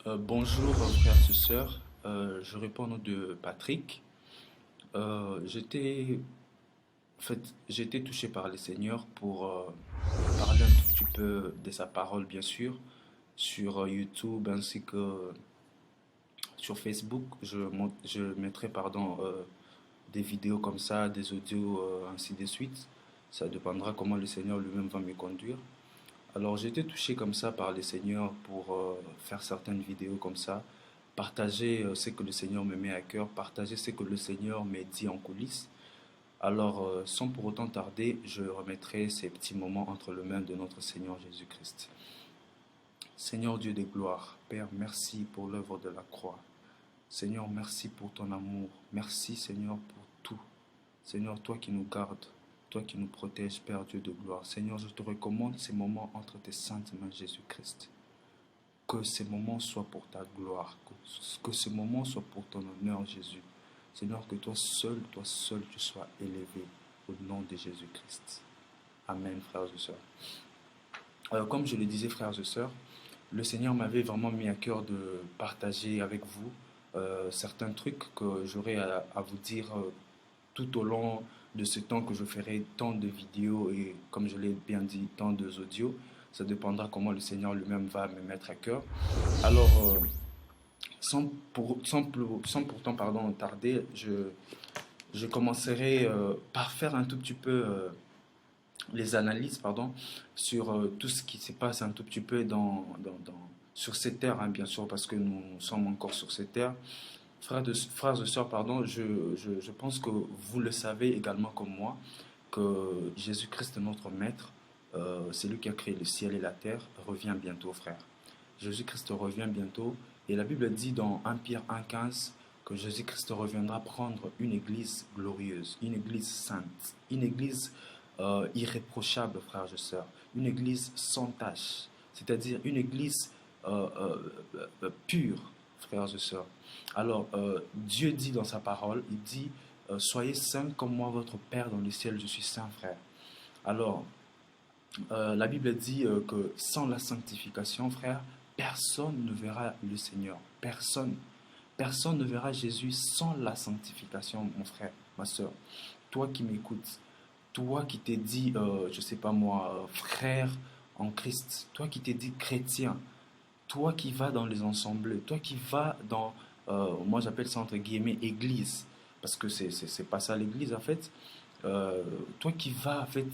Bonjour frères et sœurs. Je réponds au nom de Patrick. J'étais j'ai été touché par le Seigneur pour parler un tout petit peu de sa parole, bien sûr, sur YouTube ainsi que sur Facebook. Je mettrai des vidéos comme ça, des audios, ainsi de suite. Ça dépendra comment le Seigneur lui-même va me conduire. Alors j'ai été touché comme ça par le Seigneur pour faire certaines vidéos comme ça, partager ce que le Seigneur me met à cœur, partager ce que le Seigneur me dit en coulisses. Alors sans pour autant tarder, je remettrai ces petits moments entre les mains de notre Seigneur Jésus-Christ. Seigneur Dieu des gloires, Père, merci pour l'œuvre de la croix. Seigneur, merci pour ton amour. Merci Seigneur pour tout. Seigneur, toi qui nous gardes, toi qui nous protèges, Père Dieu de gloire. Seigneur, je te recommande ces moments entre tes saintes mains, Jésus-Christ. Que ces moments soient pour ta gloire, que ces moments soient pour ton honneur, Jésus. Seigneur, que toi seul, tu sois élevé au nom de Jésus-Christ. Amen, frères et sœurs. Comme je le disais, frères et sœurs, le Seigneur m'avait vraiment mis à cœur de partager avec vous certains trucs que j'aurais à vous dire tout au long de ce temps que je ferai tant de vidéos et, comme je l'ai bien dit, tant d'audios. Ça dépendra comment le Seigneur lui-même va me mettre à cœur. Alors, sans pourtant tarder, je commencerai par faire un tout petit peu les analyses sur tout ce qui se passe un tout petit peu sur cette terre, hein, bien sûr, parce que nous sommes encore sur cette terre. Frères et sœurs, je pense que vous le savez également comme moi, que Jésus-Christ, notre Maître, c'est lui qui a créé le ciel et la terre, revient bientôt, frère. Jésus-Christ revient bientôt, et la Bible dit dans 1 Pierre 1,15 que Jésus-Christ reviendra prendre une église glorieuse, une église sainte, une église irréprochable, frères et sœurs, une église sans tache, c'est-à-dire une église pure, frères et sœurs. Alors, Dieu dit dans sa parole, il dit, soyez saints comme moi, votre Père dans le ciel, je suis saint, frère. Alors, la Bible dit que sans la sanctification, frère, personne ne verra le Seigneur. Personne. Personne ne verra Jésus sans la sanctification, mon frère, ma soeur. Toi qui m'écoutes, toi qui t'es dit, je ne sais pas moi, frère en Christ, toi qui t'es dit chrétien, toi qui vas dans les ensembles, toi qui vas dans, moi j'appelle ça entre guillemets église, parce que c'est pas ça l'église en fait. Toi qui vas en fait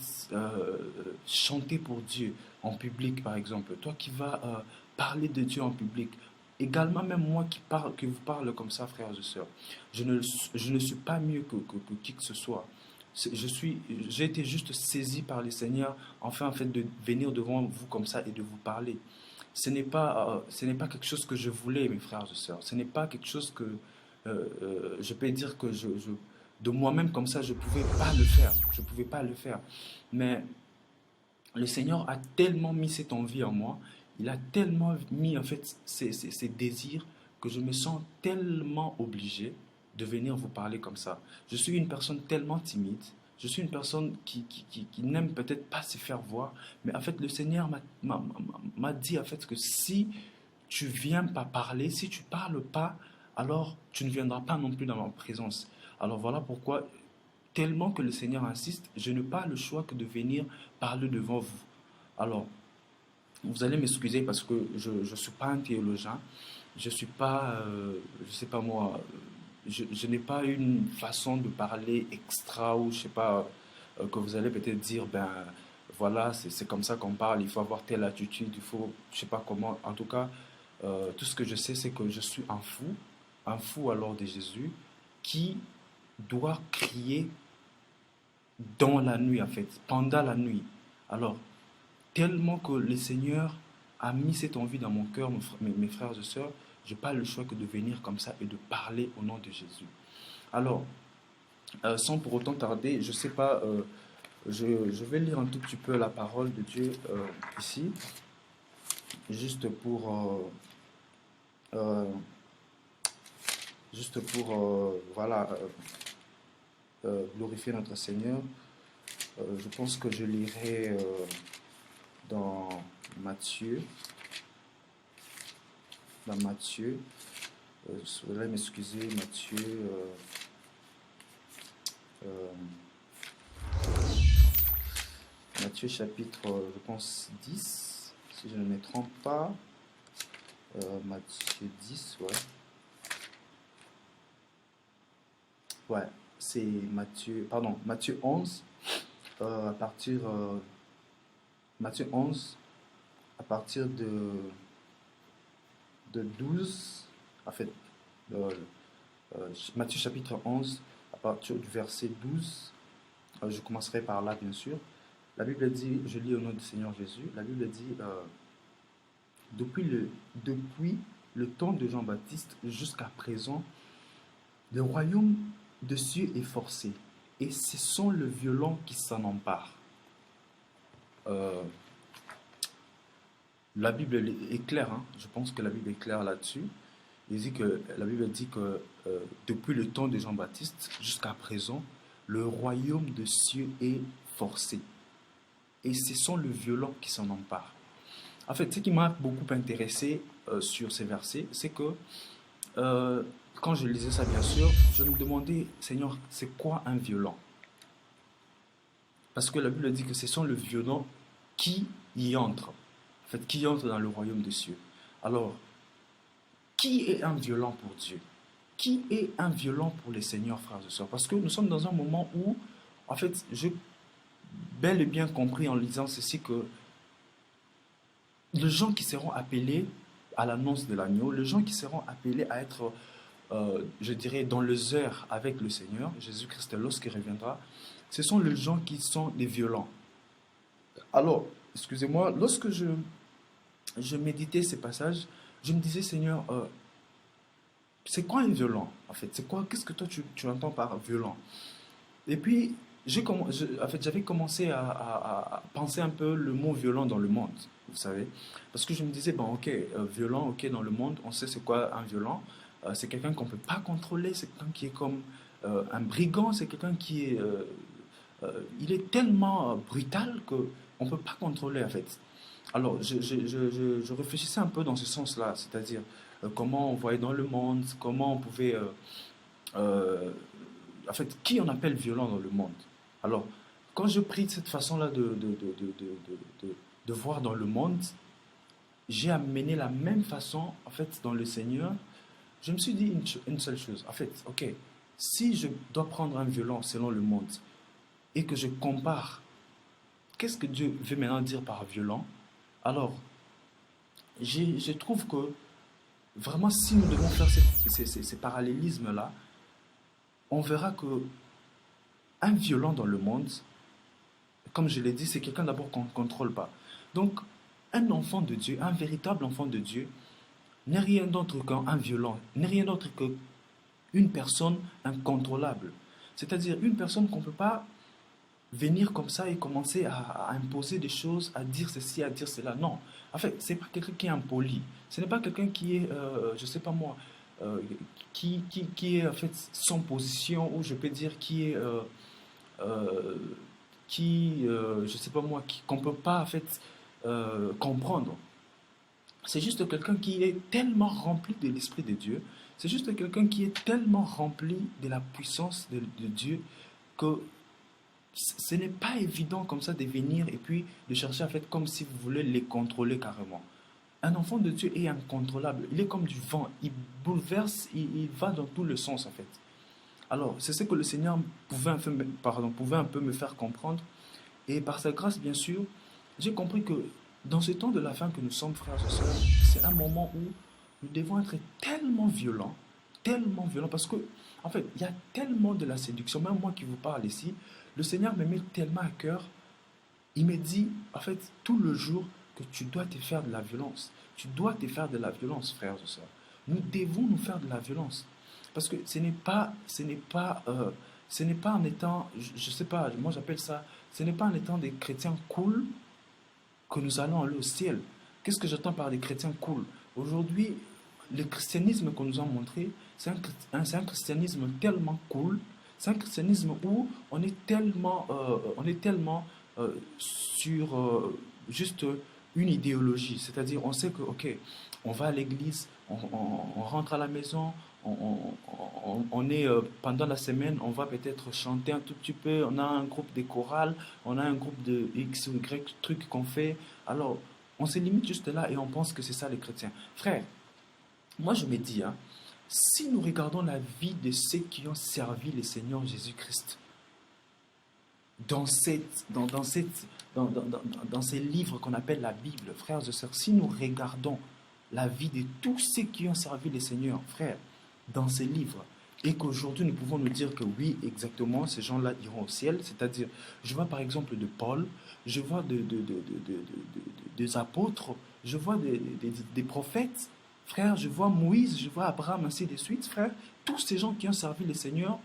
chanter pour Dieu en public par exemple, toi qui vas parler de Dieu en public, également même moi qui vous parle comme ça, frères et sœurs, je ne suis pas mieux que qui que ce soit. J'ai été juste saisi par le Seigneur, enfin en fait de venir devant vous comme ça et de vous parler. Ce n'est pas quelque chose que je voulais, mes frères et sœurs. Ce n'est pas quelque chose que je peux dire que de moi-même comme ça, je ne pouvais pas le faire. Je ne pouvais pas le faire. Mais le Seigneur a tellement mis cette envie en moi, il a tellement mis en fait ces désirs que je me sens tellement obligé de venir vous parler comme ça. Je suis une personne tellement timide, je suis une personne qui n'aime peut-être pas se faire voir, mais en fait le Seigneur m'a dit en fait que si tu viens pas parler, si tu parles pas, alors tu ne viendras pas non plus dans ma présence. Alors voilà pourquoi tellement que le Seigneur insiste, je n'ai pas le choix que de venir parler devant vous. Alors, vous allez m'excuser parce que je ne suis pas un théologien, je suis pas, je sais pas moi, je n'ai pas une façon de parler extra ou je sais pas, que vous allez peut-être dire, ben voilà, c'est comme ça qu'on parle, il faut avoir telle attitude, il faut, je sais pas comment. En tout cas, tout ce que je sais, c'est que je suis un fou alors de Jésus, qui doit crier dans la nuit en fait, pendant la nuit. Alors, tellement que le Seigneur a mis cette envie dans mon cœur, mes frères et sœurs, je n'ai pas le choix que de venir comme ça et de parler au nom de Jésus. Alors, sans pour autant tarder, je sais pas, je vais lire un tout petit peu la parole de Dieu ici, juste pour, voilà, glorifier notre Seigneur. Je pense que je lirai dans Matthieu. dans Matthieu. Vous allez m'excuser, Matthieu. Matthieu chapitre, je pense, 10, si je ne me trompe pas. Matthieu 10, ouais. Ouais, c'est Matthieu 11, à partir, Matthieu 11, à partir de 12, en fait, euh, Matthieu chapitre 11, à partir du verset 12, je commencerai par là, bien sûr. La Bible dit, je lis au nom du Seigneur Jésus, la Bible dit, depuis le temps de Jean-Baptiste jusqu'à présent, le royaume de Dieu est forcé, et ce sont les violents qui s'en emparent. Euh, la Bible est claire, hein. Je pense que la Bible est claire là-dessus. La Bible dit que depuis le temps de Jean-Baptiste jusqu'à présent, le royaume de Dieu est forcé. Et ce sont les violents qui s'en emparent. En fait, ce qui m'a beaucoup intéressé sur ces versets, c'est que quand je lisais ça, bien sûr, je me demandais, Seigneur, c'est quoi un violent? Parce que la Bible dit que ce sont les violents qui y entrent. En fait, qui entrent dans le royaume des cieux. Alors, qui est un violent pour Dieu? Qui est un violent pour les seigneurs, frères et sœurs? Parce que nous sommes dans un moment où, en fait, j'ai bel et bien compris en lisant ceci que les gens qui seront appelés à l'annonce de l'agneau, les gens qui seront appelés à être, je dirais, dans les heures avec le Seigneur, Jésus-Christ, lorsqu'il reviendra, ce sont les gens qui sont des violents. Alors, excusez-moi, lorsque je méditais ces passages, je me disais, Seigneur, c'est quoi un violent, en fait? C'est quoi, qu'est-ce que toi tu entends par violent? Et puis, en fait, j'avais commencé à penser un peu le mot violent dans le monde, vous savez. Parce que je me disais, bon, ok, violent, ok, dans le monde, on sait c'est quoi un violent. C'est quelqu'un qu'on ne peut pas contrôler, c'est quelqu'un qui est comme un brigand, c'est quelqu'un qui est... il est tellement brutal qu'on ne peut pas contrôler, en fait. Alors, je réfléchissais un peu dans ce sens-là, c'est-à-dire comment on voyait dans le monde, comment on pouvait... euh, en fait, qui on appelle violent dans le monde? Alors, quand je prie de cette façon-là de voir dans le monde, j'ai amené la même façon, en fait, dans le Seigneur. Je me suis dit une seule chose. En fait, ok, si je dois prendre un violent selon le monde et que je compare, qu'est-ce que Dieu veut maintenant dire par violent? Alors, je trouve que vraiment, si nous devons faire ces parallélismes-là, on verra que un violent dans le monde, comme je l'ai dit, c'est quelqu'un d'abord qu'on ne contrôle pas. Donc, un enfant de Dieu, un véritable enfant de Dieu, n'est rien d'autre qu'un violent, n'est rien d'autre qu'une personne incontrôlable. C'est-à-dire une personne qu'on ne peut pas venir comme ça et commencer à imposer des choses, à dire ceci, à dire cela. Non. En fait, ce n'est pas quelqu'un qui est impoli. Ce n'est pas quelqu'un qui est, je ne sais pas moi, euh, qui est en fait sans position, ou je peux dire euh, je sais pas moi, qu'on ne peut pas en fait comprendre. C'est juste quelqu'un qui est tellement rempli de l'Esprit de Dieu, c'est juste quelqu'un qui est tellement rempli de la puissance de Dieu que ce n'est pas évident comme ça de venir et puis de chercher en fait comme si vous voulez les contrôler carrément. Un enfant de Dieu est incontrôlable, il est comme du vent, il bouleverse, il va dans tous les sens en fait. Alors, c'est ce que le Seigneur pouvait un peu me faire comprendre. Et par sa grâce, bien sûr, j'ai compris que dans ce temps de la fin que nous sommes, frères et sœurs, c'est un moment où nous devons être tellement violents, parce que, en fait, il y a tellement de la séduction. Même moi qui vous parle ici, le Seigneur me met tellement à cœur. Il me dit, en fait, tout le jour, que tu dois te faire de la violence. Tu dois te faire de la violence, frères et sœurs. Nous devons nous faire de la violence. Parce que ce n'est pas en étant, je sais pas, moi j'appelle ça, ce n'est pas en étant des chrétiens cool que nous allons aller au ciel. Qu'est-ce que j'entends par des chrétiens cool? Aujourd'hui, le christianisme qu'on nous a montré, c'est un christianisme tellement cool, c'est un christianisme où on est tellement sur juste une idéologie. C'est-à-dire, on sait que, ok, on va à l'église, on rentre à la maison, on est pendant la semaine, on va peut-être chanter un tout petit peu, on a un groupe de chorales, on a un groupe de X ou Y trucs qu'on fait. Alors, on se limite juste là et on pense que c'est ça les chrétiens. Frère, moi je me dis, hein, si nous regardons la vie de ceux qui ont servi le Seigneur Jésus-Christ, dans, cette, dans, cette, dans ces livres qu'on appelle la Bible, frères et sœurs, si nous regardons la vie de tous ceux qui ont servi le Seigneur, frères, dans ces livres, et qu'aujourd'hui nous pouvons nous dire que oui, exactement, ces gens-là iront au ciel, c'est-à-dire, je vois par exemple de Paul, je vois des apôtres, je vois des prophètes, frère, je vois Moïse, je vois Abraham, ainsi de suite, frère, tous ces gens qui ont servi le Seigneur,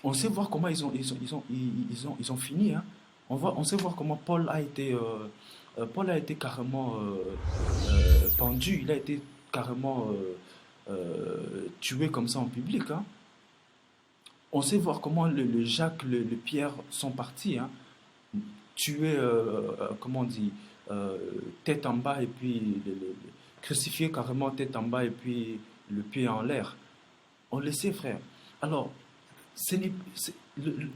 on sait voir comment ils ont fini. Hein. On sait voir comment Paul a été carrément pendu, il a été carrément tué comme ça en public. Hein. On sait voir comment le Jacques, le Pierre sont partis, hein, tués, comment on dit, euh, tête en bas et puis crucifiés carrément tête en bas et puis le pied en l'air. On le sait, frère. Alors,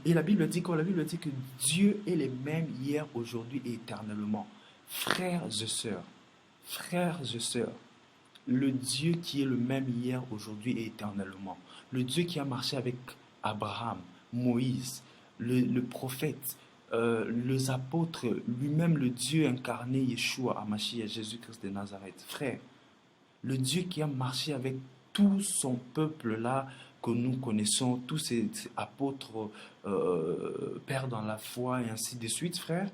et la Bible dit quoi? La Bible dit que Dieu est le même hier, aujourd'hui et éternellement. Frères et sœurs, le Dieu qui est le même hier, aujourd'hui et éternellement. Le Dieu qui a marché avec Abraham, Moïse, le prophète, les apôtres, lui-même le Dieu incarné, Yeshua, Hamashiach, Jésus-Christ de Nazareth. Frère, le Dieu qui a marché avec tout son peuple là que nous connaissons, tous ces apôtres, pères dans la foi et ainsi de suite, frère,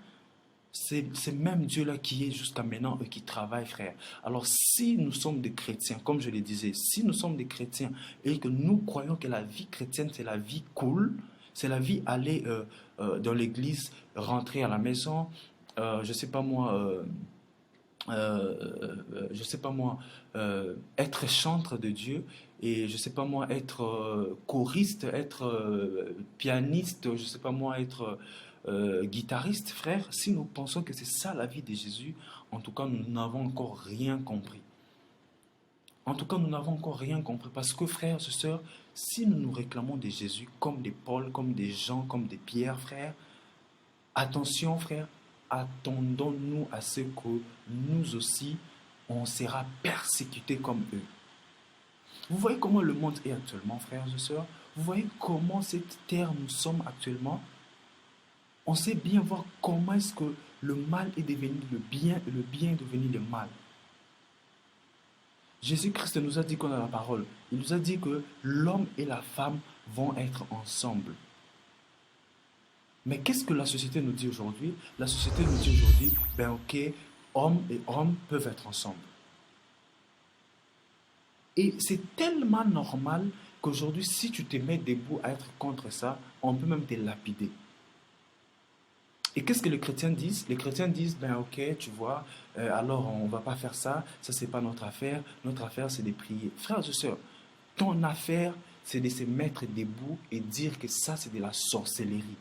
c'est même Dieu-là qui est jusqu'à maintenant et qui travaille, frère. Alors si nous sommes des chrétiens, comme je le disais, si nous sommes des chrétiens et que nous croyons que la vie chrétienne, c'est la vie cool, c'est la vie aller dans l'église, rentrer à la maison, je sais pas moi, je sais pas moi, être chantre de Dieu et je sais pas moi, être choriste, être pianiste, je sais pas moi, être guitariste, frère, si nous pensons que c'est ça la vie de Jésus, en tout cas, nous n'avons encore rien compris. En tout cas, nous n'avons encore rien compris parce que, frères et sœurs, si nous nous réclamons de Jésus comme des Paul, comme des Jean, comme des Pierre, frère, attention, frère, attendons-nous à ce que nous aussi, on sera persécutés comme eux. Vous voyez comment le monde est actuellement, frères et sœurs? Vous voyez comment cette terre nous sommes actuellement? On sait bien voir comment est-ce que le mal est devenu le bien et le bien est devenu le mal. Jésus-Christ nous a dit qu'on a la parole. Il nous a dit que l'homme et la femme vont être ensemble. Mais qu'est-ce que la société nous dit aujourd'hui? La société nous dit aujourd'hui, ben ok, hommes et hommes peuvent être ensemble. Et c'est tellement normal qu'aujourd'hui, si tu te mets debout à être contre ça, on peut même te lapider. Et qu'est-ce que les chrétiens disent? Les chrétiens disent, ben ok, tu vois, alors on ne va pas faire ça, ça c'est pas notre affaire c'est de prier. Frères et sœurs, ton affaire c'est de se mettre debout et dire que ça c'est de la sorcellerie.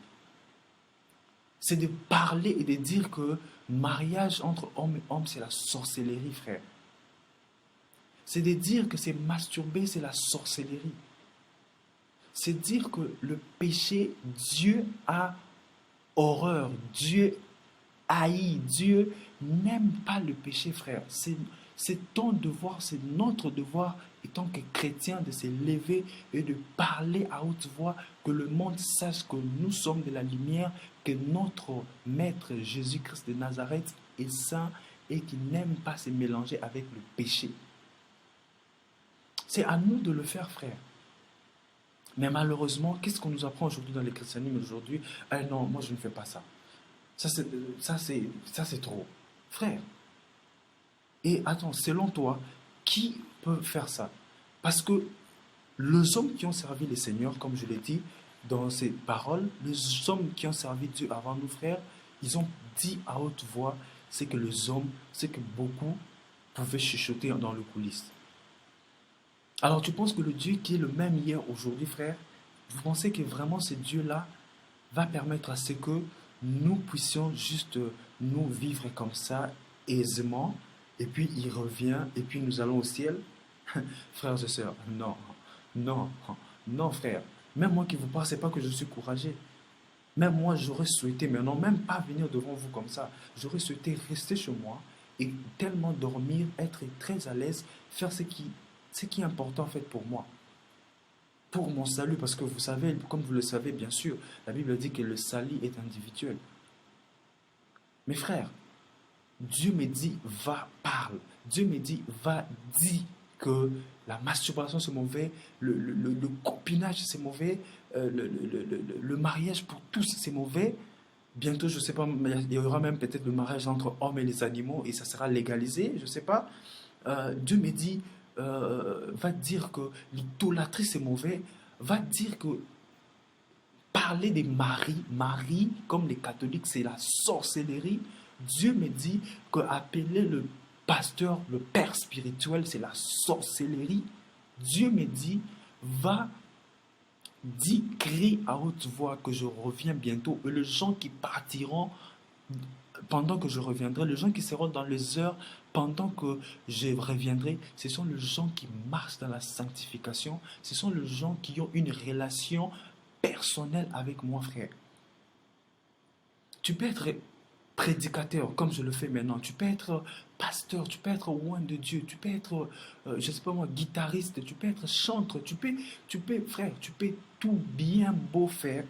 C'est de parler et de dire que mariage entre homme et homme c'est la sorcellerie, frère. C'est de dire que c'est masturber, c'est la sorcellerie. C'est dire que le péché, Dieu a horreur, Dieu haït, Dieu n'aime pas le péché, frère. C'est ton devoir, c'est notre devoir, étant que chrétien, de se lever et de parler à haute voix, que le monde sache que nous sommes de la lumière, que notre Maître Jésus-Christ de Nazareth est saint et qu'il n'aime pas se mélanger avec le péché. C'est à nous de le faire, frère. Mais malheureusement, qu'est-ce qu'on nous apprend aujourd'hui dans les christianismes aujourd'hui? Ah non, moi je ne fais pas ça. Ça c'est trop. Frère, et attends, selon toi, qui peut faire ça? Parce que les hommes qui ont servi les seigneurs, comme je l'ai dit dans ces paroles, les hommes qui ont servi Dieu avant nous, frères, ils ont dit à haute voix ce que les hommes, ce que beaucoup pouvaient chuchoter dans le coulisse. Alors tu penses que le Dieu qui est le même hier, aujourd'hui, frère, vous pensez que vraiment ce Dieu-là va permettre à ce que nous puissions juste nous vivre comme ça aisément, et puis il revient, et puis nous allons au ciel? Frères et sœurs, non, non, non, frère. Même moi qui vous parle, c'est pas que je suis courageux. Même moi, j'aurais souhaité, mais non, même pas venir devant vous comme ça. J'aurais souhaité rester chez moi et tellement dormir, être très à l'aise, faire ce qui est important en fait pour moi, pour mon salut. Parce que vous savez, comme vous le savez bien sûr, la Bible dit que le salut est individuel. Mes frères, Dieu me dit, va, parle. Dieu me dit, va, dis que la masturbation c'est mauvais, le copinage c'est mauvais, le mariage pour tous c'est mauvais. Bientôt, je ne sais pas, il y aura même peut-être le mariage entre hommes et les animaux et ça sera légalisé, je ne sais pas. Dieu me dit, va dire que l'idolâtrie c'est mauvais, va dire que parler des maris, comme les catholiques, c'est la sorcellerie. Dieu me dit que appeler le pasteur, le père spirituel, c'est la sorcellerie. Dieu me dit, va, dis, crie à haute voix que je reviens bientôt. Et les gens qui partiront pendant que je reviendrai, les gens qui seront dans les heures pendant que je reviendrai, ce sont les gens qui marchent dans la sanctification, ce sont les gens qui ont une relation personnelle avec moi, frère. Tu peux être prédicateur comme je le fais maintenant, tu peux être pasteur, tu peux être loin de Dieu, tu peux être, je sais pas moi, guitariste, tu peux être chanteur, frère, tu peux tout bien beau faire,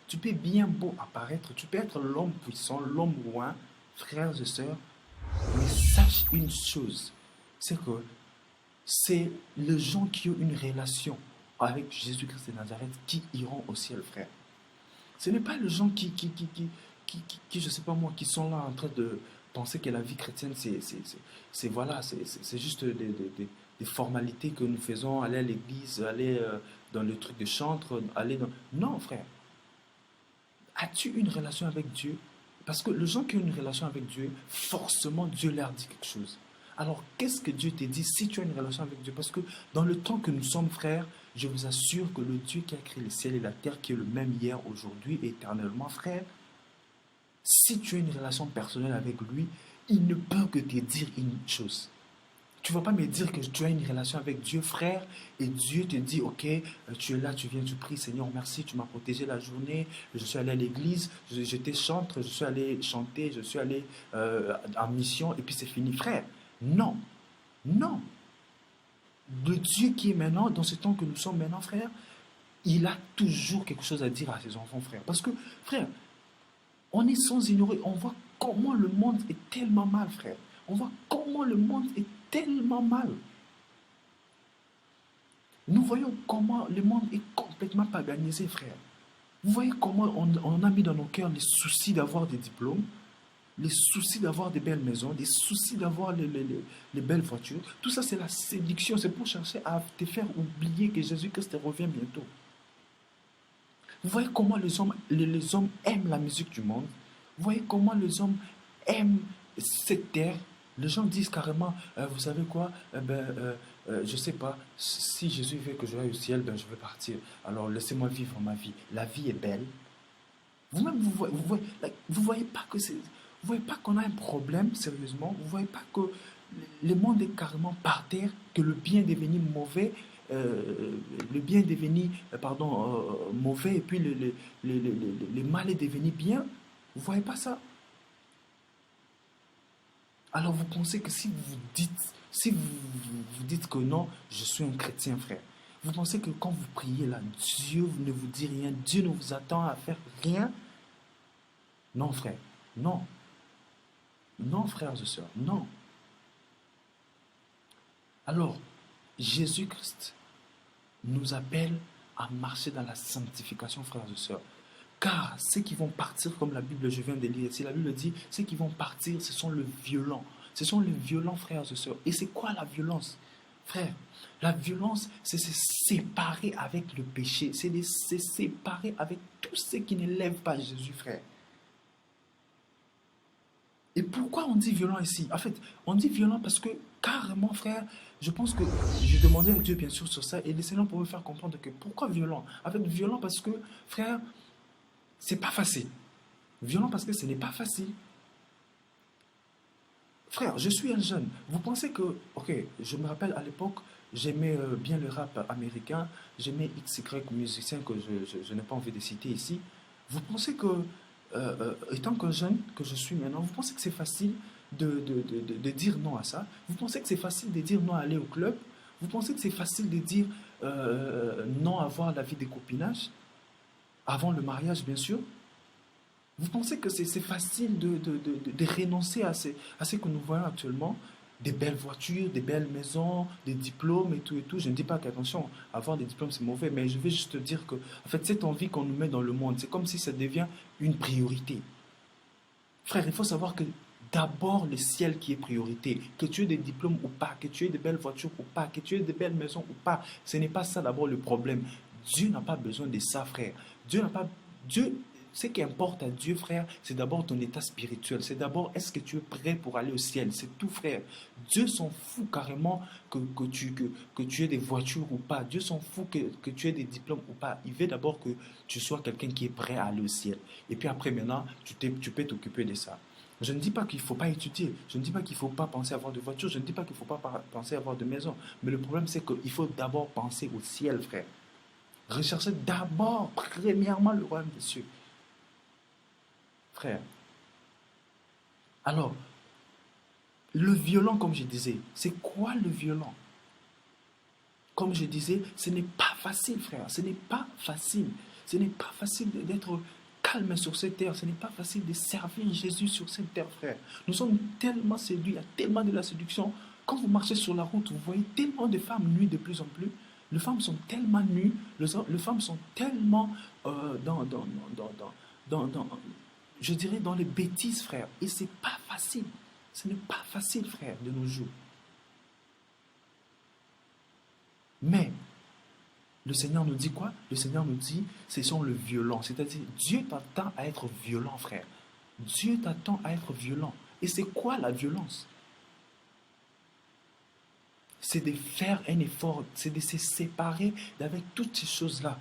tu peux bien beau apparaître, tu peux être l'homme puissant, l'homme loin, frères et sœurs, mais sache une chose, c'est que c'est les gens qui ont une relation avec Jésus-Christ de Nazareth qui iront au ciel, frère. Ce n'est pas les gens je sais pas moi, qui sont là en train de penser que la vie chrétienne, voilà, c'est juste des formalités que nous faisons, aller à l'église, aller dans le truc de chantre, aller dans... Non, frère. As-tu une relation avec Dieu? Parce que les gens qui ont une relation avec Dieu, forcément Dieu leur dit quelque chose. Alors, qu'est-ce que Dieu te dit si tu as une relation avec Dieu? Parce que dans le temps que nous sommes frères, je vous assure que le Dieu qui a créé le ciel et la terre, qui est le même hier, aujourd'hui et éternellement, frère, si tu as une relation personnelle avec lui, il ne peut que te dire une chose. Tu ne vas pas me dire que tu as une relation avec Dieu, frère, et Dieu te dit, ok, tu es là, tu viens, tu pries, Seigneur, merci, tu m'as protégé la journée, je suis allé à l'église, j'étais chantre, je suis allé chanter, je suis allé en mission, et puis c'est fini, frère. Non, non. Le Dieu qui est maintenant, dans ce temps que nous sommes maintenant, frère, il a toujours quelque chose à dire à ses enfants, frère. Parce que, frère, on est sans ignorer, on voit comment le monde est tellement mal, frère. On voit comment le monde est tellement mal. Nous voyons comment le monde est complètement paganisé, frère. Vous voyez comment on a mis dans nos cœurs les soucis d'avoir des diplômes, les soucis d'avoir des belles maisons, les soucis d'avoir les belles voitures. Tout ça, c'est la séduction. C'est pour chercher à te faire oublier que Jésus-Christ revient bientôt. Vous voyez comment les hommes aiment la musique du monde. Vous voyez comment les hommes aiment cette terre. Les gens disent carrément, vous savez quoi, je ne sais pas, si Jésus veut que je aille au ciel, ben je vais partir. Alors laissez-moi vivre ma vie. La vie est belle. Vous-même, vous voyez pas que c'est... Vous voyez pas qu'on a un problème, sérieusement. Vous voyez pas que le monde est carrément par terre, que le bien est devenu mauvais, le bien est devenu, mauvais, et puis le mal est devenu bien. Vous voyez pas ça? Alors vous pensez que si vous dites que non, je suis un chrétien, frère, vous pensez que quand vous priez là, Dieu ne vous dit rien, Dieu ne vous attend à faire rien? Non, frère, non. Non, frères et sœurs, non. Alors, Jésus-Christ nous appelle à marcher dans la sanctification, frères et sœurs. Car ceux qui vont partir, comme la Bible, je viens de lire, si la Bible dit, ceux qui vont partir, ce sont les violents. Ce sont les violents, frères et sœurs. Et c'est quoi la violence? Frère, la violence, c'est se séparer avec le péché. C'est se séparer avec tout ce qui ne lève pas Jésus, frère. Et pourquoi on dit violent ici? En fait, on dit violent parce que, carrément, frère, je pense que j'ai demandé à Dieu, bien sûr, sur ça, et le Seigneur pour me faire comprendre que pourquoi violent? En fait, violent parce que, frère, c'est pas facile. Violent parce que ce n'est pas facile. Frère, je suis un jeune. Vous pensez que, ok, je me rappelle à l'époque, j'aimais bien le rap américain, j'aimais XY musicien que je n'ai pas envie de citer ici. Vous pensez que, étant qu'un jeune que je suis maintenant, vous pensez que c'est facile de dire non à ça? Vous pensez que c'est facile de dire non à aller au club? Vous pensez que c'est facile de dire non à avoir la vie des copinages? Avant le mariage, bien sûr. Vous pensez que c'est facile de renoncer à ce que nous voyons actuellement? Des belles voitures, des belles maisons, des diplômes et tout et tout. Je ne dis pas qu'attention, avoir des diplômes c'est mauvais, mais je vais juste te dire que, en fait, cette envie qu'on nous met dans le monde, c'est comme si ça devient une priorité. Frère, il faut savoir que d'abord le ciel qui est priorité, que tu aies des diplômes ou pas, que tu aies des belles voitures ou pas, que tu aies des belles maisons ou pas, ce n'est pas ça d'abord le problème. Dieu n'a pas besoin de ça, frère. Dieu n'a pas Dieu Ce qui importe à Dieu, frère, c'est d'abord ton état spirituel. C'est d'abord, est-ce que tu es prêt pour aller au ciel? C'est tout, frère. Dieu s'en fout carrément que tu aies des voitures ou pas. Dieu s'en fout que tu aies des diplômes ou pas. Il veut d'abord que tu sois quelqu'un qui est prêt à aller au ciel. Et puis après, maintenant, tu peux t'occuper de ça. Je ne dis pas qu'il ne faut pas étudier. Je ne dis pas qu'il ne faut pas penser à avoir de voiture. Je ne dis pas qu'il ne faut pas penser à avoir de maison. Mais le problème, c'est qu'il faut d'abord penser au ciel, frère. Recherchez d'abord, premièrement, le royaume des cieux. Frère. Alors, le violent, comme je disais, c'est quoi le violent? Comme je disais, ce n'est pas facile, frère. Ce n'est pas facile. Ce n'est pas facile d'être calme sur cette terre. Ce n'est pas facile de servir Jésus sur cette terre, frère. Nous sommes tellement séduits, il y a tellement de la séduction. Quand vous marchez sur la route, vous voyez tellement de femmes nues de plus en plus. Les femmes sont tellement nues, les femmes sont tellement dans, je dirais, dans les bêtises, frère. Et c'est pas facile. Ce n'est pas facile, frère, de nos jours. Mais le Seigneur nous dit quoi? Le Seigneur nous dit, ce sont le violent. C'est-à-dire, Dieu t'attend à être violent, frère. Dieu t'attend à être violent. Et c'est quoi la violence? C'est de faire un effort, c'est de se séparer d'avec toutes ces choses-là.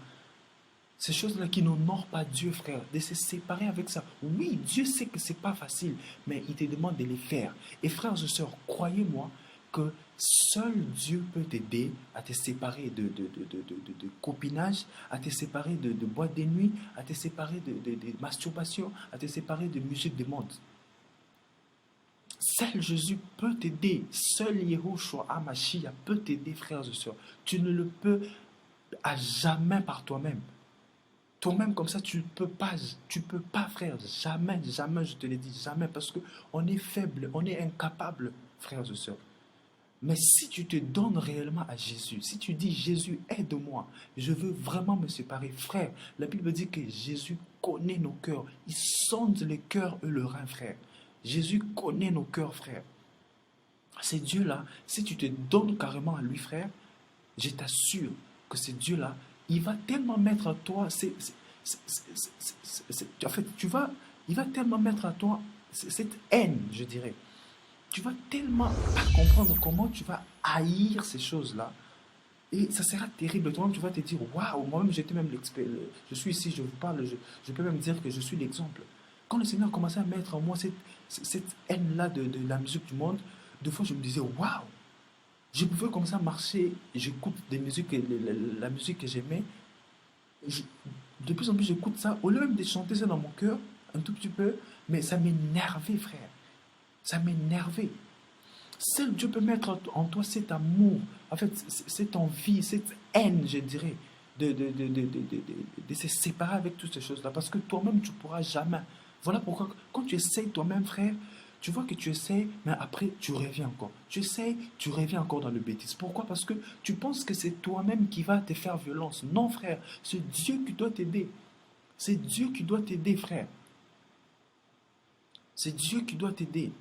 Ces choses-là qui n'honorent pas Dieu, frère, de se séparer avec ça. Oui, Dieu sait que ce n'est pas facile, mais il te demande de les faire. Et frères et sœurs, croyez-moi que seul Dieu peut t'aider à te séparer de copinage, à te séparer de boîte de nuit, à te séparer de masturbation, à te séparer de musique de monde. Seul Jésus peut t'aider. Seul Yehoshua HaMashiach peut t'aider, frères et sœurs. Tu ne le peux à jamais par toi-même. Toi-même comme ça, tu ne peux pas, frère. Jamais, jamais, je te l'ai dit, jamais. Parce qu'on est faible, on est incapable, frères et sœurs. Mais si tu te donnes réellement à Jésus, si tu dis Jésus, aide-moi, je veux vraiment me séparer, frère, la Bible dit que Jésus connaît nos cœurs. Il sonde les cœurs et le rein, frère. Jésus connaît nos cœurs, frère. C'est Dieu-là, si tu te donnes carrément à lui, frère, je t'assure que ce Dieu-là, il va tellement mettre à toi, en fait, il va tellement mettre à toi cette haine, je dirais. Tu vas tellement pas comprendre comment tu vas haïr ces choses-là. Et ça sera terrible. Toi-même, tu vas te dire, waouh, moi-même, j'étais même l'expert. Je suis ici, je vous parle, je peux même dire que je suis l'exemple. Quand le Seigneur a commencé à mettre en moi cette haine-là de la musique du monde, deux fois, je me disais, waouh, je pouvais commencer à marcher, j'écoute des musiques, la musique que j'aimais. De plus en plus, j'écoute ça. Au lieu même de chanter ça dans mon cœur, un tout petit peu, mais ça m'énervait, frère. Ça m'énervait. Seul Dieu peut mettre en toi cet amour, en fait, cette envie, cette haine, je dirais, de se séparer avec toutes ces choses-là. Parce que toi-même, tu ne pourras jamais. Voilà pourquoi, quand tu essayes toi-même, frère, tu vois que tu essayes, mais après, tu reviens encore. Tu essayes, tu reviens encore dans le bêtise. Pourquoi? Parce que tu penses que c'est toi-même qui va te faire violence. Non, frère, c'est Dieu qui doit t'aider. C'est Dieu qui doit t'aider, frère. C'est Dieu qui doit t'aider.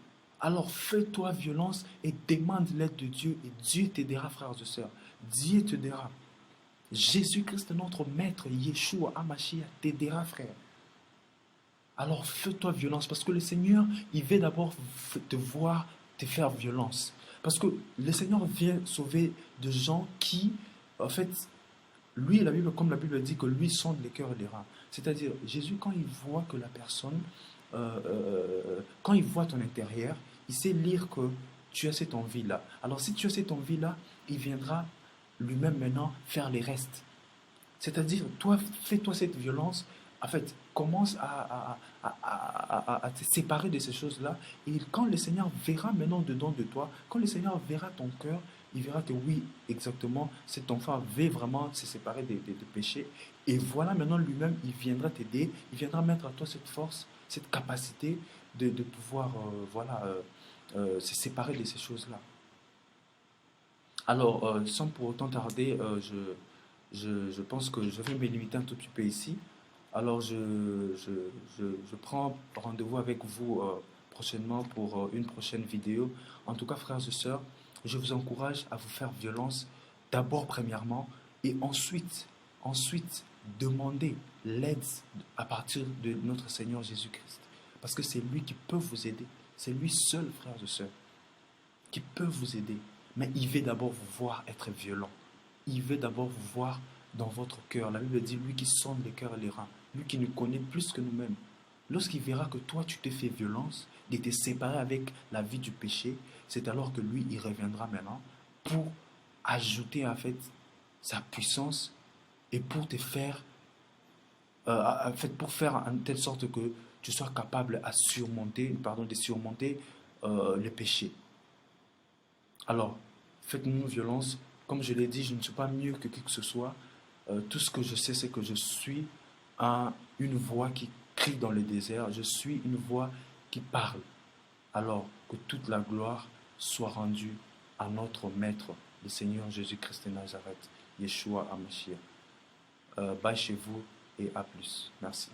Alors fais-toi violence et demande l'aide de Dieu et Dieu t'aidera, frères et sœurs. Dieu t'aidera. Jésus-Christ, notre maître, Yeshua HaMashiach, t'aidera, frère. Alors fais-toi violence parce que le Seigneur, il veut d'abord te voir te faire violence. Parce que le Seigneur vient sauver des gens qui, en fait, lui, la Bible, comme la Bible dit que lui sonde les cœurs et les reins. C'est-à-dire, Jésus, quand il voit que la personne, quand il voit ton intérieur, il sait lire que tu as cette envie-là. Alors si tu as cette envie-là, il viendra lui-même maintenant faire les restes. C'est-à-dire, toi, fais-toi cette violence, en fait, commence à te séparer de ces choses-là. Et quand le Seigneur verra maintenant dedans de toi, quand le Seigneur verra ton cœur, il verra que oui, exactement, cet enfant veut vraiment se séparer des péchés. Et voilà, maintenant lui-même, il viendra t'aider, il viendra mettre à toi cette force, cette capacité de pouvoir voilà, se séparer de ces choses-là. Alors, sans pour autant tarder, je pense que je vais me limiter un tout petit peu ici. Alors, je, je prends rendez-vous avec vous prochainement pour une prochaine vidéo. En tout cas, frères et sœurs, je vous encourage à vous faire violence, d'abord premièrement, et ensuite, demandez l'aide à partir de notre Seigneur Jésus-Christ. Parce que c'est lui qui peut vous aider. C'est lui seul, frères et sœurs, qui peut vous aider. Mais il veut d'abord vous voir être violent. Il veut d'abord vous voir dans votre cœur. La Bible dit, lui qui sonde les cœurs et les reins, lui qui nous connaît plus que nous-mêmes. Lorsqu'il verra que toi, tu te fais violence, de te séparer avec la vie du péché, c'est alors que lui, il reviendra maintenant pour ajouter en fait sa puissance et pour te faire, en fait, pour faire en telle sorte que tu sois capable à surmonter, pardon, de surmonter le péché. Alors, faites-nous violence. Comme je l'ai dit, je ne suis pas mieux que qui que ce soit. Tout ce que je sais, c'est que je suis une voix qui crie dans le désert. Je suis une voix qui parle. Alors que toute la gloire soit rendue à notre Maître, le Seigneur Jésus-Christ de Nazareth, Yeshua HaMashiach. Bye chez vous et à plus. Merci.